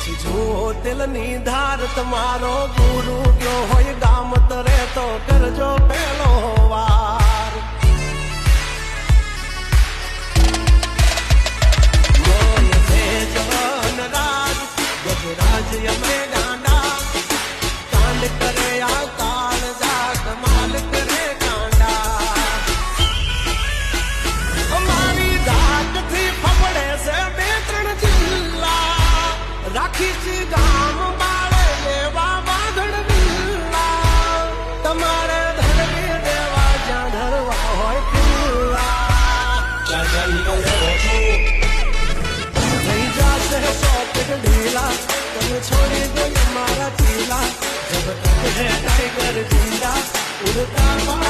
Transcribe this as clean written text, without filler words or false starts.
જો દિલની ધાર તમારો ગુરુ ગયો હોય ગામ તરે તો કરજો પેલો વાર મોય છે જવન રાજ ગજરાજ અમે ગાંડા કાંડ કરે આ કાળ જા કમાલ કરે ગાંડા અમારી જાતથી ફફડે છે બે ત્રણ જિલ્લા રાખી ગામ બાળે લેવા બાંધણ વિલ્લા તમારે ધરવી દેવા જ્યાં ધરવા હોય કિલ્લા થઈ જાશે શોપિંગ ઢીલા તમે છોડી દો મારા ચીલા જબ તક હે ટાઈગર જીલા ઉડતા